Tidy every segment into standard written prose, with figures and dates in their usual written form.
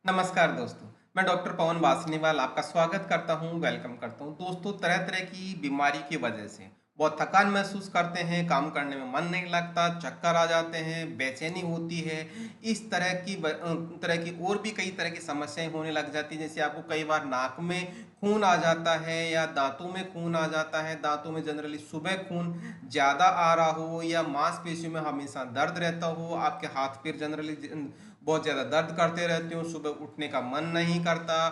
नमस्कार दोस्तों, मैं डॉक्टर पवन वासनीवाल आपका स्वागत करता हूं, वेलकम करता हूं। दोस्तों, तरह-तरह की बीमारी की वजह से बहुत थकान महसूस करते हैं, काम करने में मन नहीं लगता, चक्कर आ जाते हैं, बेचैनी होती है। इस तरह की और भी कई तरह की समस्याएं होने लग जाती हैं, जैसे आपको कई बार नाक में खून आ जाता है या दांतों में खून आ जाता है, दांतों में जनरली सुबह खून ज़्यादा आ रहा हो या मांसपेशियों में हमेशा दर्द रहता हो, आपके हाथ पैर जनरली बहुत ज़्यादा दर्द करते रहते हो, सुबह उठने का मन नहीं करता,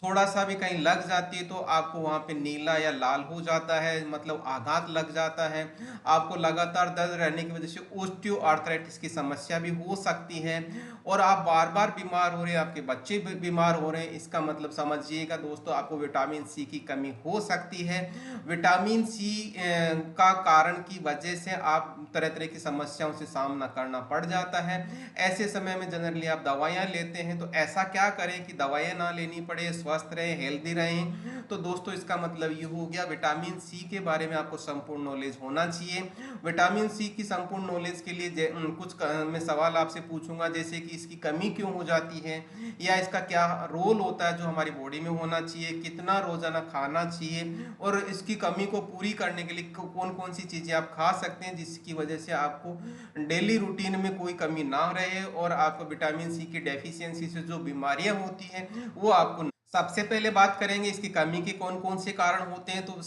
थोड़ा सा भी कहीं लग जाती है तो आपको वहाँ पे नीला या लाल हो जाता है, मतलब आघात लग जाता है। आपको लगातार दर्द रहने की वजह से ओस्टियोआर्थराइटिस की समस्या भी हो सकती है और आप बार बार बीमार हो रहे हैं, आपके बच्चे भी बीमार हो रहे हैं। इसका मतलब समझिएगा दोस्तों, आपको विटामिन सी की कमी हो सकती है। विटामिन सी का कारण की वजह से आप तरह तरह की समस्याओं से सामना करना पड़ जाता है। ऐसे समय में जनरली आप दवाइयाँ लेते हैं, तो ऐसा क्या करें कि दवाइयाँ ना लेनी पड़े, स्वस्थ रहें, हेल्दी रहें। तो दोस्तों, इसका मतलब ये हो गया, विटामिन सी के बारे में आपको संपूर्ण नॉलेज होना चाहिए। विटामिन सी की संपूर्ण नॉलेज के लिए मैं सवाल आपसे पूछूंगा, जैसे कि इसकी कमी क्यों हो जाती है या इसका क्या रोल होता है जो हमारी बॉडी में होना चाहिए, कितना रोजाना खाना चाहिए और इसकी कमी को पूरी करने के लिए कौन कौन सी चीज़ें आप खा सकते हैं जिसकी वजह से आपको डेली रूटीन में कोई कमी ना रहे और आपको विटामिन सी की डेफिशिएंसी से जो बीमारियां होती हैं वो आपको। सबसे पहले बात करेंगे इसकी कमी के कौन कौन से कारण होते हैं। तो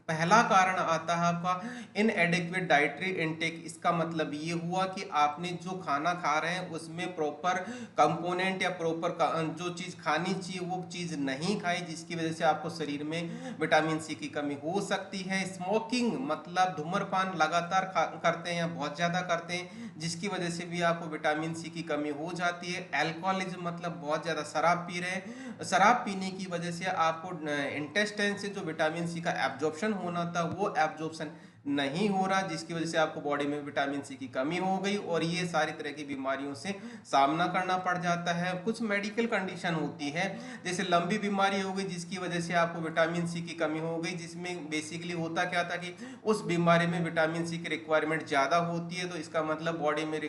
पहला कारण आता है आपका इनएडिक्वेट डाइटरी इनटेक। इसका मतलब ये हुआ कि आपने जो खाना खा रहे हैं उसमें प्रॉपर कंपोनेंट या प्रॉपर जो चीज़ खानी चाहिए वो चीज़ नहीं खाई, जिसकी वजह से आपको शरीर में विटामिन सी की कमी हो सकती है। स्मोकिंग मतलब धूम्रपान लगातार करते हैं या बहुत ज़्यादा करते हैं, जिसकी वजह से भी आपको विटामिन सी की कमी हो जाती है। अल्कोहलिज्म मतलब बहुत ज़्यादा शराब पी रहे हैं, शराब पीने की वजह से आपको इंटेस्टाइन से जो विटामिन सी का एब्जॉर्प्शन होना था वो एब्जॉर्प्शन नहीं हो रहा, जिसकी वजह से आपको बॉडी में विटामिन सी की कमी हो गई और ये सारी तरह की बीमारियों से सामना करना पड़ जाता है। कुछ मेडिकल कंडीशन होती है, जैसे लंबी बीमारी हो गई जिसकी वजह से आपको विटामिन सी की कमी हो गई, जिसमें बेसिकली होता क्या था कि उस बीमारी में विटामिन सी की रिक्वायरमेंट ज़्यादा होती है, तो इसका मतलब बॉडी में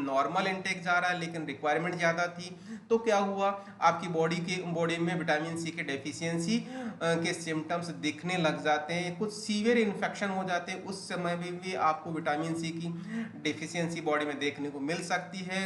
नॉर्मल इनटेक जा रहा है लेकिन रिक्वायरमेंट ज़्यादा थी। तो क्या हुआ, आपकी बॉडी में विटामिन सी की डेफिशिएंसी के सिम्टम्स दिखने लग जाते हैं, कुछ सीवियर इन्फेक्शन हो जाते हैं। उस समय में भी आपको विटामिन सी की डेफिशिएंसी बॉडी में देखने को मिल सकती है।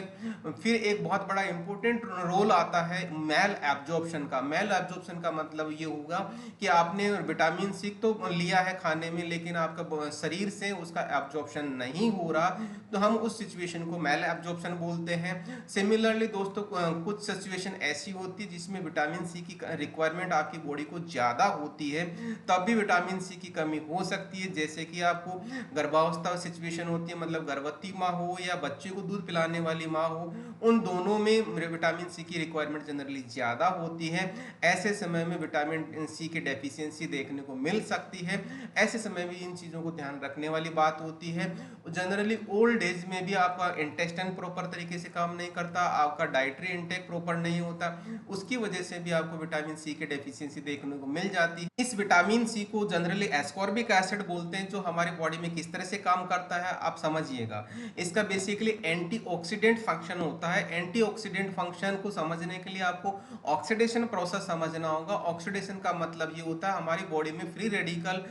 फिर एक बहुत बड़ा इंपॉर्टेंट रोल आता है मेल एब्जॉर्प्शन का। मेल एब्जॉर्प्शन का मतलब ये होगा कि आपने विटामिन सी तो लिया है खाने में लेकिन आपका शरीर से उसका एब्जॉर्प्शन नहीं हो रहा, तो हम उस सिचुएशन को मेल एब्जॉर्प्शन बोलते हैं। सिमिलरली दोस्तों, कुछ सिचुएशन ऐसी होती है जिसमें विटामिन सी की रिक्वायरमेंट आपकी बॉडी को ज़्यादा होती है, तब भी विटामिन सी की कमी हो सकती है। जैसे कि आपको गर्भावस्था सिचुएशन होती है, मतलब गर्भवती माँ हो या बच्चे को दूध पिलाने वाली माँ हो, उन दोनों में विटामिन सी की रिक्वायरमेंट जनरली ज़्यादा होती है। ऐसे समय में विटामिन सी की डेफिशिएंसी देखने को मिल सकती है। ऐसे समय में इन चीज़ों को ध्यान रखने वाली बात होती है। जनरली ओल्ड एज में भी आपका इंटेस्टाइन प्रॉपर तरीके से काम नहीं करता, आपका डाइटरी इंटेक प्रॉपर नहीं होता, उसकी वजह से भी आपको विटामिन सी की डेफिशिएंसी देखने को मिल जाती है। इस विटामिन सी को जनरली एस्कॉर्बिक एसिड बोलते हैं, जो हमारे बॉडी में किस तरह से काम करता है आप समझिएगा। इसका बेसिकली एंटीऑक्सीडेंट फंक्शन होता है। एंटीऑक्सीडेंट फंक्शन को समझने के लिए आपको ऑक्सीडेशन प्रोसेस समझना होगा। ऑक्सीडेशन का मतलब ये होता है हमारी बॉडी में फ्री रेडिकल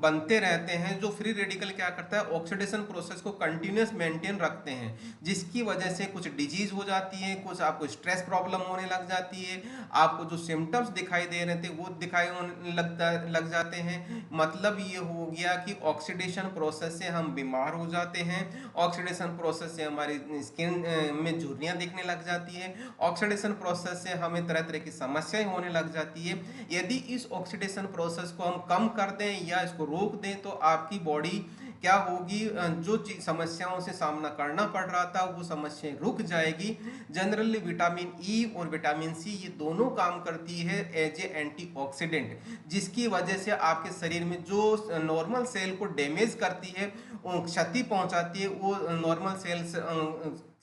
बनते रहते हैं। जो फ्री रेडिकल क्या करता है, ऑक्सीडेशन प्रोसेस को कंटिन्यूस मेंटेन रखते हैं, जिसकी वजह से कुछ डिजीज हो जाती है, कुछ आपको स्ट्रेस प्रॉब्लम होने लग जाती है, आपको जो सिम्टम्स दिखाई दे रहे थे वो दिखाई लग जाते हैं। मतलब ये हो गया कि ऑक्सीडेशन प्रोसेस से हम बीमार हो जाते हैं। ऑक्सीडेशन प्रोसेस से हमारी स्किन में झुर्रियाँ दिखने लग जाती है। ऑक्सीडेशन प्रोसेस से हमें तरह तरह की समस्याएं होने लग जाती है। यदि इस ऑक्सीडेशन प्रोसेस को हम कम कर दें या इसको रोक दें तो आपकी बॉडी क्या होगी, जो समस्याओं से सामना करना पड़ रहा था वो समस्याएं रुक जाएगी। जनरली विटामिन ई और विटामिन सी ये दोनों काम करती है एज ए एंटीऑक्सीडेंट, जिसकी वजह से आपके शरीर में जो नॉर्मल सेल को डैमेज करती है, क्षति पहुंचाती है, वो नॉर्मल सेल्स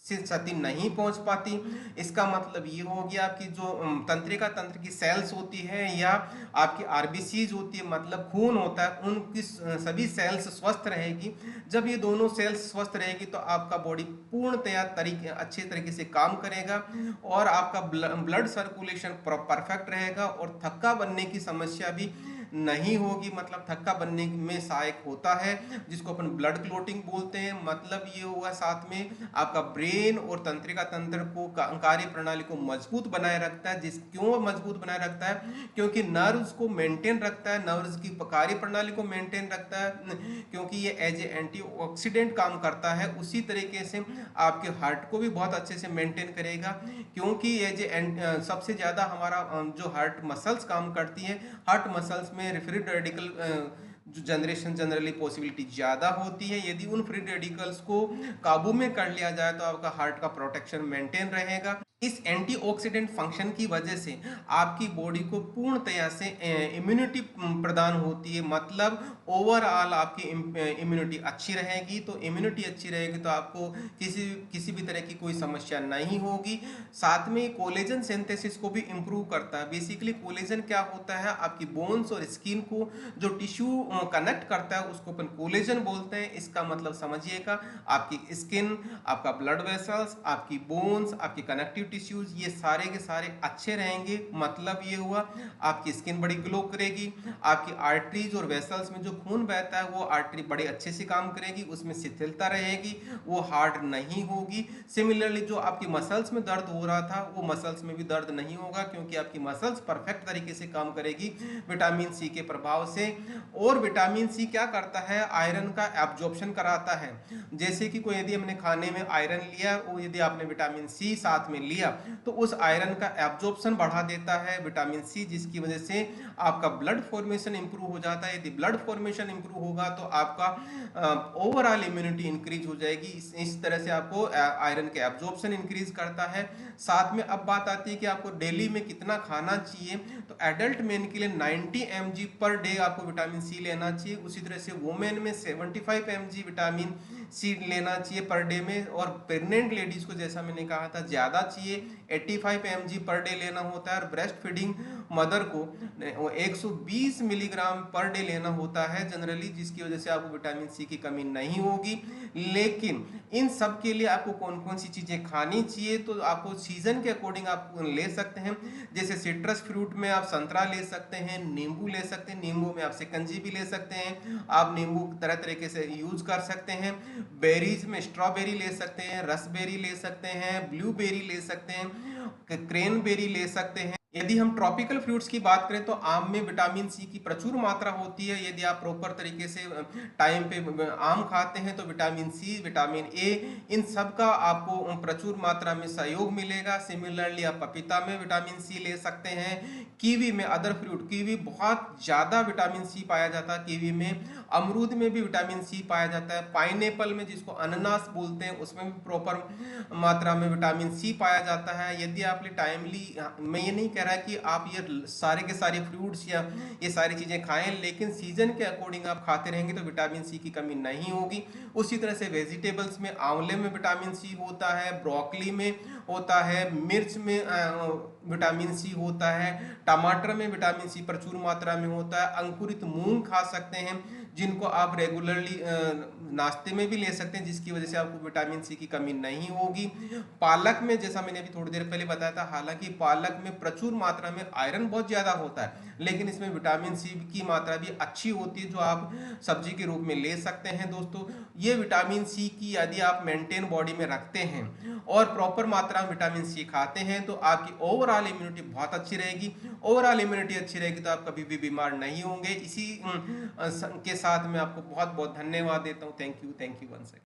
से क्षति नहीं पहुंच पाती। इसका मतलब ये हो गया आपकी जो तंत्रिका तंत्र की सेल्स होती है या आपकी आरबीसीज होती है, मतलब खून होता है, उनकी सभी सेल्स स्वस्थ रहेगी। जब ये दोनों सेल्स स्वस्थ रहेगी तो आपका बॉडी पूर्णतया अच्छे तरीके से काम करेगा और आपका ब्लड सर्कुलेशन परफेक्ट रहेगा और थक्का बनने की समस्या भी नहीं होगी। मतलब थक्का बनने में सहायक होता है, जिसको अपन ब्लड क्लोटिंग बोलते हैं। मतलब ये हुआ साथ में आपका ब्रेन और तंत्रिका तंत्र को कार्य प्रणाली को मजबूत बनाए रखता है। क्यों मजबूत बनाए रखता है? क्योंकि नर्व्स को मेंटेन रखता है, नर्व्स की कार्य प्रणाली को मेंटेन रखता है, क्योंकि ये एज ए एंटीऑक्सीडेंट काम करता है। उसी तरीके से आपके हार्ट को भी बहुत अच्छे से मेंटेन करेगा, क्योंकि ये जो सबसे ज़्यादा हमारा जो हार्ट मसल्स काम करती है, हार्ट मसल्स में फ्री रेडिकल जो जनरेशन जनरली पॉसिबिलिटी ज़्यादा होती है। यदि उन फ्री रेडिकल्स को काबू में कर लिया जाए तो आपका हार्ट का प्रोटेक्शन मेंटेन रहेगा। इस एंटीऑक्सीडेंट फंक्शन की वजह से आपकी बॉडी को पूर्णतया से इम्यूनिटी प्रदान होती है। मतलब ओवरऑल आपकी इम्यूनिटी अच्छी रहेगी। तो इम्यूनिटी अच्छी रहेगी तो आपको किसी किसी भी तरह की कोई समस्या नहीं होगी। साथ में कोलेजन सिंथेसिस को भी इम्प्रूव करता है। बेसिकली कोलेजन क्या होता है? आपकी बोन्स और स्किन को जो टिश्यू कनेक्ट करता है उसको अपन कोलेजन बोलते हैं। इसका मतलब समझिएगा, आपकी स्किन, आपका ब्लड वेसल्स, आपकी बोन्स, आपकी कनेक्टिव टिश्यूज, ये सारे के सारे अच्छे रहेंगे। मतलब ये हुआ आपकी स्किन बड़ी ग्लो करेगी, आपकी आर्टरीज और वेसल्स में जो खून बहता है वो आर्टरी बड़े अच्छे से काम करेगी, उसमें शिथिलता रहेगी, वो हार्ड नहीं होगी। सिमिलरली जो आपकी मसल्स में दर्द हो रहा था वो मसल्स में भी दर्द नहीं होगा, क्योंकि आपकी मसल्स परफेक्ट तरीके से काम करेगी विटामिन सी के प्रभाव से। और विटामिन सी क्या करता है? आयरन का एब्जॉर्प्शन कराता है। जैसे कि कोई यदि हमने खाने में आयरन लिया और यदि आपने विटामिन सी साथ में लिया तो उस आयरन का एब्जॉर्प्शन बढ़ा देता है विटामिन सी, जिसकी वजह से आपका ब्लड फॉर्मेशन इंप्रूव हो जाता है। यदि ब्लड फॉर्मेशन इंप्रूव होगा तो आपका ओवरऑल इम्यूनिटी इंक्रीज हो जाएगी। इस तरह से आपको आयरन के एब्जॉर्प्शन इंक्रीज करता है। साथ में अब बात आती है कि आपको डेली में कितना खाना चाहिए। तो एडल्ट मैन के लिए 90 mg पर डे आपको विटामिन सी लेना चाहिए। उसी तरह से वुमेन में 75 mg विटामिन सी लेना चाहिए पर डे में। और प्रेग्नेंट लेडीज को जैसा मैंने कहा था ज़्यादा चाहिए, 85 mg पर डे लेना होता है। और ब्रेस्ट फीडिंग मदर को 120 मिलीग्राम पर डे लेना होता है जनरली, जिसकी वजह से आपको विटामिन सी की कमी नहीं होगी। लेकिन इन सब के लिए आपको कौन कौन सी चीज़ें खानी चाहिए, तो आपको सीजन के अकॉर्डिंग आप ले सकते हैं। जैसे सिट्रस फ्रूट में आप संतरा ले सकते हैं, नींबू ले सकते हैं, नींबू में आप शिकंजी भी ले सकते हैं। आप नींबू तरह तरीके से यूज कर सकते हैं। बेरीज में स्ट्रॉबेरी ले सकते हैं, रसबेरी ले सकते हैं, ब्लूबेरी ले सकते हैं, क्रैनबेरी ले सकते हैं। यदि हम ट्रॉपिकल फ्रूट्स की बात करें तो आम में विटामिन सी की प्रचुर मात्रा होती है। यदि आप प्रॉपर तरीके से टाइम पे आम खाते हैं तो विटामिन सी, विटामिन ए, इन सब का आपको प्रचुर मात्रा में सहयोग मिलेगा। सिमिलरली आप पपीता में विटामिन सी ले सकते हैं। कीवी में, अदर फ्रूट, कीवी बहुत ज़्यादा विटामिन सी पाया जाता है कीवी में। अमरूद में भी विटामिन सी पाया जाता है। पाइनएप्पल में, जिसको अनानास बोलते हैं, उसमें भी प्रॉपर मात्रा में विटामिन सी पाया जाता है। यदि आपने टाइमली, मैं ये नहीं कह रहा कि आप ये सारे के सारे फ्रूट्स या ये सारी चीज़ें खाएं, लेकिन सीजन के अकॉर्डिंग आप खाते रहेंगे तो विटामिन सी की कमी नहीं होगी। उसी तरह से वेजिटेबल्स में, आंवले में विटामिन सी होता है, ब्रोकली में होता है, मिर्च में विटामिन सी होता है, टमाटर में विटामिन सी प्रचुर मात्रा में होता है। अंकुरित मूंग खा सकते हैं, जिनको आप रेगुलरली नाश्ते में भी ले सकते हैं, जिसकी वजह से आपको विटामिन सी की कमी नहीं होगी। पालक में, जैसा मैंने अभी थोड़ी देर पहले बताया था, हालांकि पालक में प्रचुर मात्रा में आयरन बहुत ज़्यादा होता है, लेकिन इसमें विटामिन सी की मात्रा भी अच्छी होती है, जो आप सब्जी के रूप में ले सकते हैं। दोस्तों, ये विटामिन सी की यदि आप मेंटेन बॉडी में रखते हैं और प्रॉपर मात्रा में विटामिन सी खाते हैं तो आपकी ओवरऑल इम्यूनिटी बहुत अच्छी रहेगी। ओवरऑल इम्यूनिटी अच्छी रहेगी तो आप कभी भी बीमार नहीं होंगे। इसी के साथ मैं आपको बहुत बहुत धन्यवाद देता हूँ। Thank you once again.